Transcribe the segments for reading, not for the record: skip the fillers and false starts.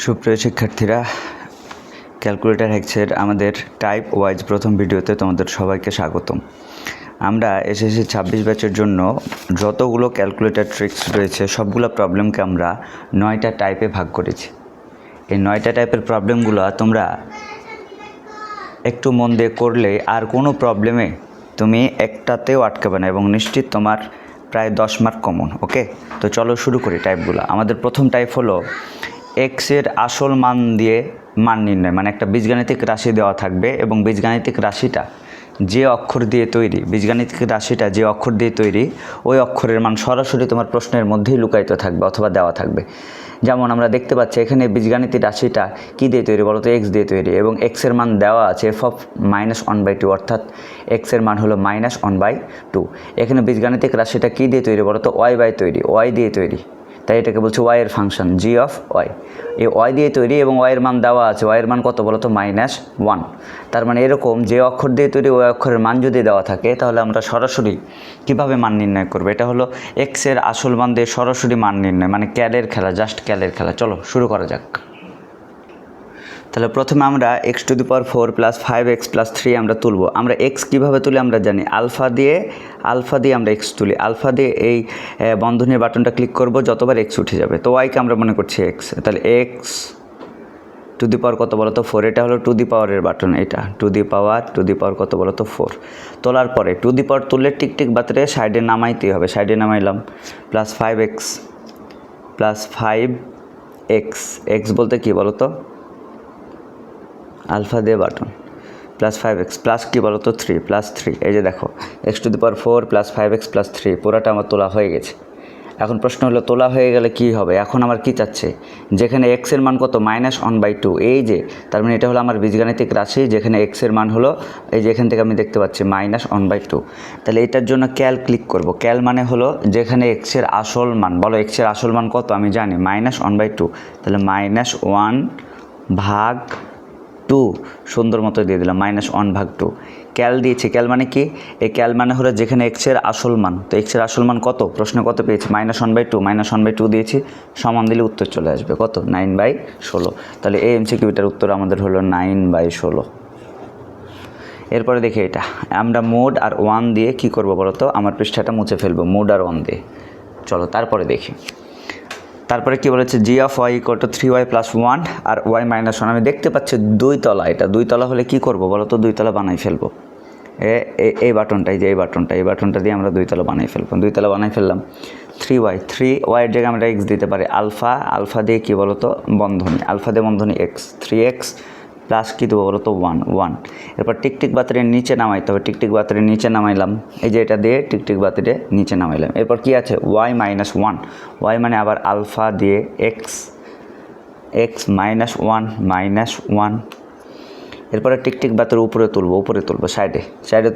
সুপ্রিয় শিক্ষার্থীরা, ক্যালকুলেটর হ্যাক্সের আমাদের টাইপ ওয়াইজ প্রথম ভিডিওতে তোমাদের সবাইকে স্বাগতম। আমরা এসএসসি 26 ব্যাচের জন্য যতগুলো ক্যালকুলেটর ট্রিক্স রয়েছে সবগুলো প্রবলেমকে আমরা 9টা টাইপে ভাগ করেছি। এই 9টা টাইপের প্রবলেমগুলো তোমরা একটু মন দিয়ে করলে আর কোনো প্রবলেমে তুমি একটাতেও আটকাবে না এবং নিশ্চিত তোমার প্রায় 10 মার্ক কমন। ওকে, তো চলো শুরু করি টাইপগুলো। আমাদের প্রথম টাইপ হলো এক্সের আসল মান দিয়ে মান নির্ণয়, মানে একটা বীজগাণিতিক রাশি দেওয়া থাকবে এবং বীজগাণিতিক রাশিটা যে অক্ষর দিয়ে তৈরি, বীজগাণিতিক রাশিটা যে অক্ষর দিয়ে তৈরি ওই অক্ষরের মান সরাসরি তোমার প্রশ্নের মধ্যেই লুকায়িত থাকবে অথবা দেওয়া থাকবে। যেমন আমরা দেখতে পাচ্ছি এখানে বীজগাণিতিক রাশিটা কী দিয়ে তৈরি বলো তো? এক্স দিয়ে তৈরি এবং এক্সের মান দেওয়া আছে f(-1/2), অর্থাৎ এক্সের মান হলো -1/2। এখানে বীজগাণিতিক রাশিটা কী দিয়ে তৈরি বলো তো? y তৈরি, y দিয়ে তৈরি, তাই এটাকে বলছে y এর ফাংশন g(y). এই y দিয়ে তৈরি এবং y এর মান দেওয়া আছে, y এর মান কত বলো তো? -1। তার মানে এরকম যে অক্ষর দিয়ে তৈরি ওই অক্ষরের মান যদি দেওয়া থাকে তাহলে আমরা সরাসরি কিভাবে মান নির্ণয় করব? এটা হলো x এর আসল মান দিয়ে সরাসরি মান নির্ণয়, মানে ক্যালের খেলা, জাস্ট ক্যালের খেলা। চলো শুরু করা যাক। তাহলে প্রথমে আমরা x⁴ + 5x + 3 আমরা তুলব। আমরা x কীভাবে তুলি আমরা জানি, আলফা দিয়ে আমরা x তুলি। আলফা দিয়ে এই বন্ধনীর বাটনটা ক্লিক করব, যতবার x উঠে যাবে তো y-কে আমরা মনে করছি x। তাহলে x⁴ কত বলো তো? 4। এটা হলো টু দি পাওয়ারের বাটন, এটা টু দি পাওয়ার কত বলো তো? 4। তোলার পরে টু দি পাওয়ার তুললে টিকটিক বাতরে সাইডে নামাইতেই হবে, সাইডে নামাইলাম। +5x + 5x, x বলতে কী বলো তো? আলফা দিয়ে বাটন, +5x প্লাস কী বলো তো? 3, +3। এই যে দেখো x⁴ + 5x + 3 পুরোটা আমার তোলা হয়ে গেছে। এখন প্রশ্ন হলো তোলা হয়ে গেলে কি হবে? এখন আমার কি চাচ্ছে, যেখানে x এর মান কত? -1/2। এই যে তার মানে এটা হলো আমার বীজগাণিতিক রাশি, যেখানে x এর মান হলো এই যে এখান থেকে আমি দেখতে পাচ্ছি -1/2। তাহলে এটার জন্য ক্যাল ক্লিক করব। ক্যাল মানে হলো যেখানে x এর আসল মান, বলো x এর আসল মান কত? আমি জানি -1/2, তাহলে -1/2 সুন্দর মতো দিয়ে দিলাম, -1/2। ক্যাল দিয়েছি, ক্যাল মানে কি? এই ক্যাল মানে হলো যেখানে x এর আসল মান, তো x এর আসল মান কত? প্রশ্নে কত পেয়েছি? -1/2 দিয়েছি, সমান দিলে উত্তর চলে আসবে কত? 9/16। তাহলে এই এমসিকিউটার উত্তর আমাদের হলো 9/16। এরপরে দেখি এটা আমরা মোড আর 1 দিয়ে কি করব বলো তো? আমার পৃষ্ঠাটা মুছে ফেলবো মোড আর 1 দিয়ে। চলো তারপরে দেখি। তারপরে কি বলেছে? g(y) = 3y + 1 আর y - 1। আমি দেখতে পাচ্ছি 2 তলা, এটা 2 তলা হলে কি করব বলো তো? 2 তলা বানাই ফেলবো। এই বাটনটা, এই যে এই বাটনটা দিয়ে আমরা 2 তলা বানাই ফেলবো। 2 তলা বানাই ফেললাম। 3y এর জায়গায় আমরা x দিতে পারি আলফা দিয়ে কি বলো তো? বন্ধনী, আলফা দিয়ে বন্ধনী x, 3x প্লাস কী দেবো বলো তো? 1। এরপর টিকটিক বাতিরের নিচে নামাইতে হবে, টিকটিক বাতিরের নিচে নামাইলাম, এই যে এটা দিয়ে টিকটিক বাতিরে নিচে নামাইলাম। এরপর কি আছে? y - 1, y মানে আবার আলফা দিয়ে x -1। এরপরে টিকটিক বাতির উপরে তুলবো, সাইডে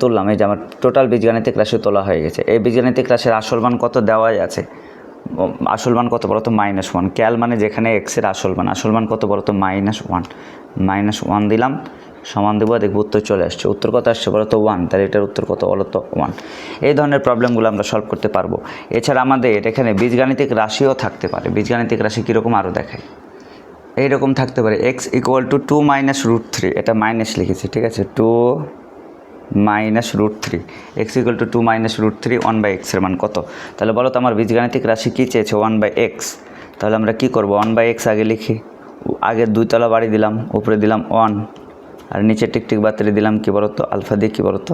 তুললাম। এই যে আমার টোটাল বীজগাণিতিক রাশি তোলা হয়ে গেছে। এই বীজগাণিতিক রাশির আসল মান কত দেওয়াই আছে? আসল মান কত বলো তো? -1। ক্যাল মানে যেখানে x এর আসল মান কত বলো তো? -1 দিলাম, সমান দেবো, দেখবো উত্তর চলে আসছে। উত্তর কত আসছে বলো তো? 1। তাহলে এটার উত্তর কত বলো তো? 1। এই ধরনের প্রবলেমগুলো আমরা সলভ করতে পারবো। এছাড়া আমাদের এখানে বীজগাণিতিক রাশিও থাকতে পারে। বীজগাণিতিক রাশি কীরকম আরও দেখায়, এইরকম থাকতে পারে x = 2 - √3, এটা মাইনাস লিখেছি, ঠিক আছে? 2 - √3, x = 2 - √3, 1/x এর মান কত? তাহলে বলো তো আমার বীজগাণিতিক রাশি কী চেয়েছে? 1/x। তাহলে আমরা কি করব? 1/x আগে লিখি, আগে 2 তলা বাড়ি দিলাম, উপরে দিলাম 1 আর নিচে টিকটিক বাতিরে দিলাম কি বলো তো? আলফা দিয়ে কি বলো তো?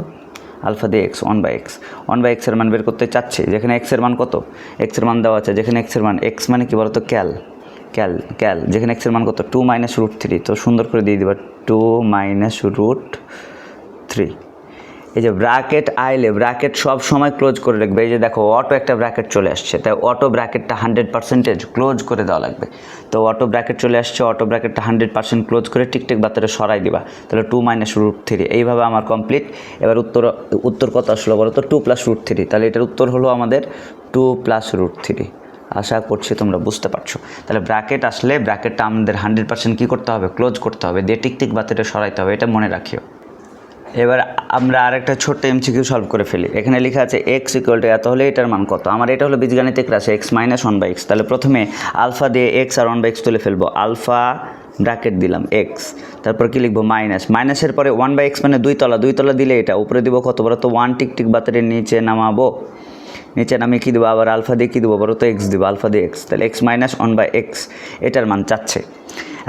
আলফা দিয়ে x, 1/x এর মান বের করতে চাচ্ছি। যেখানে x এর মান কত? x এর মান দেওয়া আছে, যেখানে x এর মান, x মানে কি বলো তো? ক্যাল, যেখানে x এর মান কত? 2 - √3, তো সুন্দর করে দিয়ে দিবা 2 - √3। এই যে ব্র্যাকেট আইলে ব্র্যাকেট সব সময় ক্লোজ করে রাখবে। এই যে দেখো অটো একটা ব্র্যাকেট চলে আসছে, তাই অটো ব্র্যাকেটটা 100% ক্লোজ করে দেওয়া লাগবে। তো অটো ব্র্যাকেট চলে আসছে, অটো ব্র্যাকেটটা 100% ক্লোজ করে টিকটিক বাতিরে সরাই দিবা। তাহলে 2 - √3, এইভাবে আমার কমপ্লিট। এবার উত্তর কত আসলো বলো তো? 2 + √3। তাহলে এটার উত্তর হলো আমাদের 2 + √3। আশা করছি তোমরা বুঝতে পারছো। তাহলে ব্র্যাকেট আসলে ব্র্যাকেটটা আমাদের 100% কী করতে হবে? ক্লোজ করতে হবে, দিয়ে টিকটিক বাতিরে সরাইতে হবে, এটা মনে রাখিও। এবার আমরা আরেকটা ছোট্ট এমসিকিউ সলভ করে ফেলি। এখানে লেখা আছে এক্স ইকুয়াল টু এত হলে এটার মান কত। আমার এটা হলো বীজগাণিতিক রাশি x minus one by x. তাহলে প্রথমে আলফা দিয়ে এক্স আর ওয়ান বাই এক্স তুলে ফেলবো। আলফা ব্র্যাকেট দিলাম এক্স, তারপর কি লিখবো মাইনাস, মাইনাসের পরে ওয়ান বাই এক্স মানে দুই তলা দিলে এটা উপরে দিব কত বলো তো ওয়ান, টিক বাতারের নিচে নামাবো, নিচে নামিয়ে কী দেবো আবার আলফা দিয়ে কী দেবো বলো তো এক্স দেবো, আলফা দিয়ে এক্স। তাহলে x minus one by x এটার মান চাচ্ছে,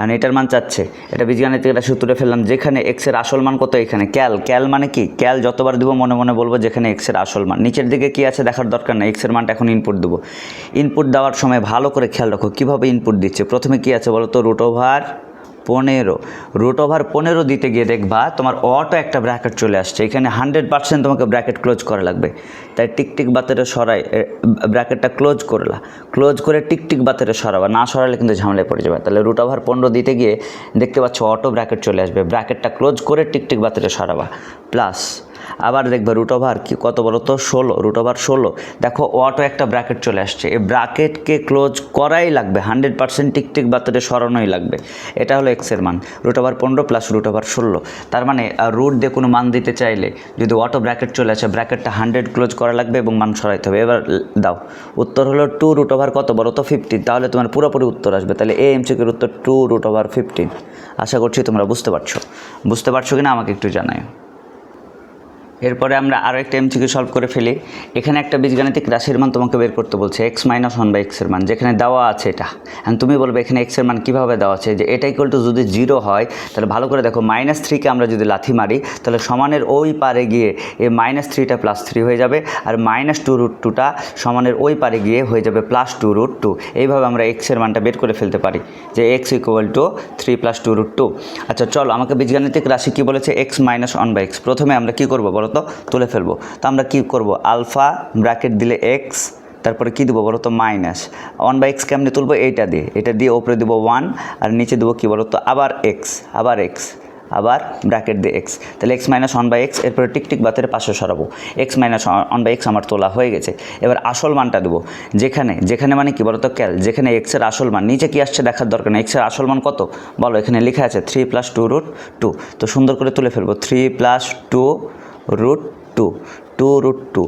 আর এটার মান চাচ্ছে। এটা বীজগাণিতিক রাশি তুলে ফেললাম, যেখানে এক্সের আসল মান কত, এখানে ক্যাল মানে কি, ক্যাল যতবার দেবো মনে মনে বলবো যেখানে এক্সের আসল মান। নিচের দিকে কি আছে দেখার দরকার নেই, এক্সের মানটা এখন ইনপুট দেবো। ইনপুট দেওয়ার সময় ভালো করে খেয়াল রাখো কীভাবে ইনপুট দিচ্ছে। প্রথমে কি আছে বলো তো রুট ওভার 15, রুট ওভার 15 দিতে গিয়ে দেখবা তোমার অটো একটা ব্র্যাকেট চলে আসছে। এখানে 100% তোমাকে ব্র্যাকেট ক্লোজ করা লাগবে। তাই টিক বাতেরে সরাই ব্র্যাকেটটা ক্লোজ করে টিক বাতেরে সরাবা, না সরালে কিন্তু ঝামেলায় পড়ে যাবে। তাহলে রুট ওভার 15 দিতে গিয়ে দেখতে পাচ্ছ অটো ব্র্যাকেট চলে আসবে, ব্র্যাকেটটা ক্লোজ করে টিক বাতেরে সরাবা। প্লাস আবার দেখবে রুট ওভার কি কত বলো তো 16, রুট ওভার 16 দেখো অটো একটা ব্র্যাকেট চলে আসছে, এই ব্র্যাকেটকে ক্লোজ করাই লাগবে, 100% টিক বাতেরে সরানোই লাগবে। এটা হলো এক্সের মান root over 15 plus root over 16। তার মানে রুট দিয়ে কোনো মান দিতে চাইলে যদি অটো ব্র্যাকেট চলে আসে ব্র্যাকেটটা 100 ক্লোজ করা লাগবে এবং মান সরাইতে হবে। এবার দাও উত্তর হলো 2 রুট ওভার কত বলো তো 15। তাহলে তোমার পুরোপুরি উত্তর আসবে। তাহলে এই এমসিকিউর উত্তর 2 রুট ওভার 15। আশা করছি তোমরা বুঝতে পারছো কিনা আমাকে একটু জানাই। এরপরে আমরা আরও একটা এমসিকিউ সলভ করে ফেলি। এখানে একটা বীজগাণিতিক রাশির মান তোমাকে বের করতে বলছে এক্স মাইনাস ওয়ান বাই এক্সের মান, যেখানে দেওয়া আছে এটা। এখন তুমি বলবে এখানে এক্সের মান কীভাবে দেওয়া আছে, যে এটা ইকুয়াল টু যদি 0 হয় তাহলে ভালো করে দেখো -3কে আমরা যদি লাথি মারি তাহলে সমানের ওই পারে গিয়ে এই -3টা +3 হয়ে যাবে, আর -2 রুট 2টা সমানের ওই পারে গিয়ে হয়ে যাবে +2 রুট 2। এইভাবে আমরা এক্সের মানটা বের করে ফেলতে পারি যে এক্স ইকুয়াল টু 3 + 2 রুট 2। আচ্ছা চলো আমাকে বীজগাণিতিক রাশি কী বলেছে x minus one by x. প্রথমে আমরা কী করবো বলো তো তুলে ফেলবো। তো আমরা কি করব আলফা ব্র্যাকেট দিলে এক্স, তারপরে কি দেবো বলো তো মাইনাস ওয়ান বাই এক্স কেমনি তুলবো এটা দিয়ে ওপরে দেবো 1 আর নিচে দেবো কি বলো তো আবার এক্স আবার ব্র্যাকেট দিয়ে এক্স। তাহলে x minus one by x, এরপরে টিক বাতের পাশে সরাবো। X minus one by x আমার তোলা হয়ে গেছে। এবার আসল মানটা দেবো, যেখানে মানে কি বলো তো যেখানে এক্সের আসল মান, নিচে কি আসছে দেখার দরকার নেই, এক্সের আসল মান কত বলো, এখানে লেখা আছে 3 + 2 রুট 2। তো সুন্দর করে তুলে ফেলবো 3 + 2 রুট 2 রুট 2।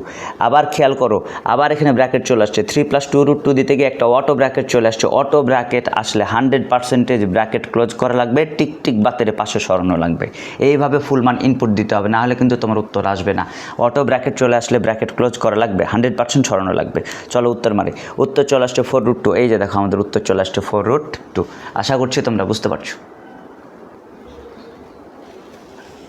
আবার খেয়াল করো আবার এখানে ব্র্যাকেট চলে আসছে 3 + 2 রুট 2 দিতে গিয়ে একটা অটো ব্র্যাকেট চলে আসছে। অটো ব্র্যাকেট আসলে 100% ব্র্যাকেট ক্লোজ করা লাগবে, টিক বাতের পাশে সরানো লাগবে। এইভাবে ফুল মান ইনপুট দিতে হবে, না হলে কিন্তু তোমার উত্তর আসবে না। অটো ব্র্যাকেট চলে আসলে ব্র্যাকেট ক্লোজ করা লাগবে, 100% সরানো লাগবে। চলো উত্তর মারি। উত্তর চলে আসছে 4 রুট 2। এই যে দেখো আমাদের উত্তর চলে আসছে 4 রুট 2। আশা করছি তোমরা বুঝতে পারছো।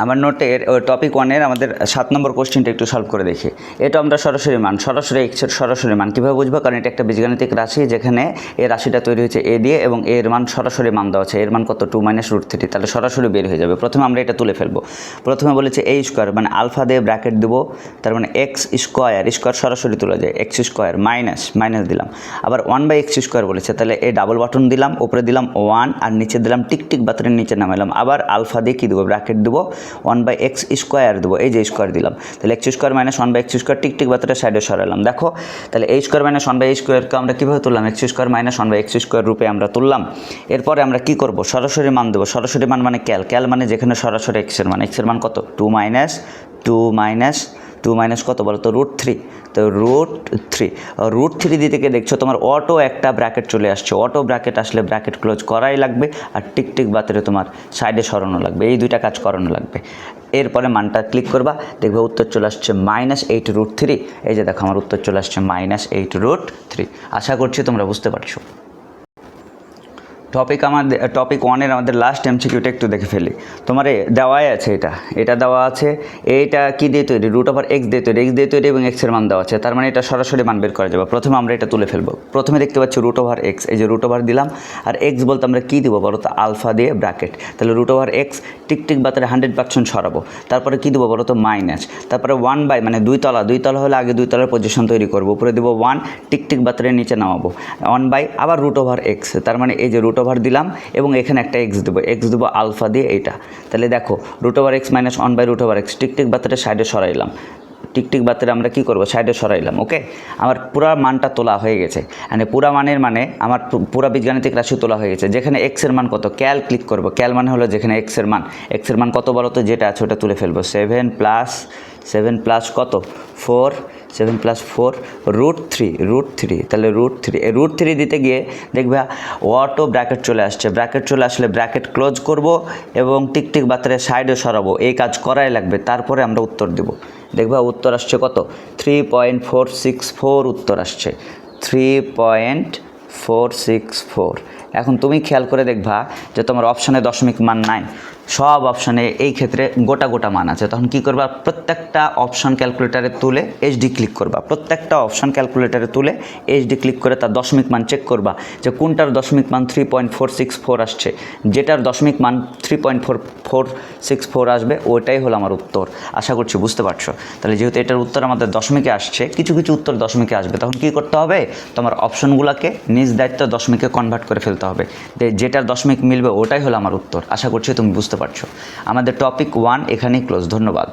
আমার নোটের ওই টপিক 1-এর আমাদের 7 নম্বর কোশ্চেনটা একটু সলভ করে দেখি। এটা আমরা সরাসরি এক্সের সরাসরি মান কীভাবে বুঝবো, কারণ এটা একটা বীজগাণিতিক রাশি যেখানে এই রাশিটা তৈরি হয়েছে এ দিয়ে এবং এর মান সরাসরি মান দেওয়া আছে। এর মান কত 2 - রুট 3, তাহলে সরাসরি বের হয়ে যাবে। প্রথমে আমরা এটা তুলে ফেলবো। প্রথমে বলেছে এ স্কোয়ার মানে আলফা দিয়ে ব্র্যাকেট দেবো, তার মানে এক্স স্কোয়ার সরাসরি তোলা যায় এক্স স্কোয়ার মাইনাস দিলাম। আবার 1 বাই এক্স স্কোয়ার বলেছে, তাহলে এই ডাবল বাটন দিলাম, উপরে দিলাম 1 আর নিচে দিলাম টিক বাতরের নিচে নামাইলাম। আবার আলফা দিয়ে কী দেবো ব্র্যাকেট দেবো 1 বাই এক্স স্কোয়ার দেবো, এই যে স্কোয়ার দিলাম। তাহলে x square minus 1 by x square টিক বাতরের সাইডে সরালাম। দেখো তাহলে এই স্কোয়ার মাইনাস 1 বাই এই স্কোয়ারকে আমরা কীভাবে তুললাম x square minus 1 by x square রূপে আমরা তুললাম। এরপরে আমরা কী করব সরাসরি মান দেবো। সরাসরি মান মানে ক্যাল মানে যেখানে সরাসরি এক্সের মান কত 2 মাইনাস কত বলো তো রুট 3। তো রুট 3 দিতে গিয়ে দেখছো তোমার অটো একটা ব্র্যাকেট চলে আসছে। অটো ব্র্যাকেট আসলে ব্র্যাকেট ক্লোজ করাই লাগবে আর টিক বাতেরে তোমার সাইডে সরানো লাগবে, এই দুইটা কাজ করানো লাগবে। এরপরে মানটা ক্লিক করবা, দেখবে উত্তর চলে আসছে -8 রুট 3। এই যে দেখো আমার উত্তর চলে আসছে -8 রুট 3। আশা করছি তোমরা বুঝতে পারছো। টপিক 1-এর আমাদের লাস্ট এমসিকিউটা একটু দেখে ফেলি। তোমার দেওয়াই আছে এটা দেওয়া আছে, এইটা কি দিয়ে তৈরি রুট ওভার এক্স দিয়ে তৈরি এবং এক্সের মান দেওয়া আছে। তার মানে এটা সরাসরি মান বের করা যাবে। প্রথমে আমরা এটা তুলে ফেলবো। প্রথমে দেখতে পাচ্ছি রুট ওভার এক্স, এই যে রুট ওভার দিলাম আর এক্স বলতে আমরা কী দেবো বলো তো আলফা দিয়ে ব্র্যাকেট। তাহলে রুট ওভার এক্স টিক বাতারে 100% সরাবো। তারপরে কী দেবো বলো তো মাইনাস, তারপরে 1 বাই মানে দুই তলা হলে আগে দুই তলার পজিশন তৈরি করবো, উপরে দেবো 1 টিক বাতারে নিচে নামাবো 1 বাই আবার রুট ওভার এক্স। তার মানে এই যে রুট ওভার দিলাম এবং এখানে একটা এক্স দেবো আলফা দিয়ে এইটা। তাহলে দেখো root over x minus 1 by root over x টিক বাতারে সাইডে সরাইলাম। টিকটিক বাতের আমরা কি করব, সাইডে সরাইলাম। ওকে, আমার পুরা মানটা তোলা হয়ে গেছে। মানে পুরা মানের মানে আমার পুরা বীজগাণিতিক রাশি তোলা হয়ে গেছে। যেখানে এক্স এর মান কত, ক্যাল ক্লিক করব। ক্যাল মানে হলো যেখানে এক্স এর মান কত বলো তো, যেটা আছে ওটা তুলে ফেলবো। 7 প্লাস কত 4, 7 + 4 √3, তাহলে √3। এই √3 দিতে গিয়ে দেখবে অটো ব্র্যাকেট চলে আসছে। ব্র্যাকেট চলে আসলে ব্র্যাকেট ক্লোজ করব এবং টিকটিক বাতের সাইডে সরাবো। এই কাজ করাই লাগবে, তারপরে আমরা উত্তর দেব। দেখবা উত্তর আসছে কত, 3.464 উত্তর আসছে, 3.464। এখন তুমি খেয়াল করে দেখবা যে তোমার অপশানে দশমিক মান নাই, সব অপশানে এই ক্ষেত্রে গোটা মান আছে। তখন কি করবা, প্রত্যেকটা অপশান ক্যালকুলেটারে তুলে এইচডি ক্লিক করবা। প্রত্যেকটা অপশান ক্যালকুলেটারে তুলে এইচডি ক্লিক করে তার দশমিক মান চেক করবা যে কোনটার দশমিক মান 3.464 আসছে। যেটার দশমিক মান 3.464 আসবে ওইটাই হলো আমার উত্তর। আশা করছি বুঝতে পারছো। তাহলে যেহেতু এটার উত্তর আমাদের দশমিকে আসছে, কিছু উত্তর দশমিকে আসবে, তখন কি করতে হবে, তোমার অপশনগুলোকে নিজ দায়িত্ব দশমিকে কনভার্ট করে ফেলতে হবে। যেটার দশমিক মিলবে ওটাই হলো আমার উত্তর। আশা করছি তুমি বুঝতে পারছো। আমাদের টপিক 1 এখানেই ক্লোজ। ধন্যবাদ।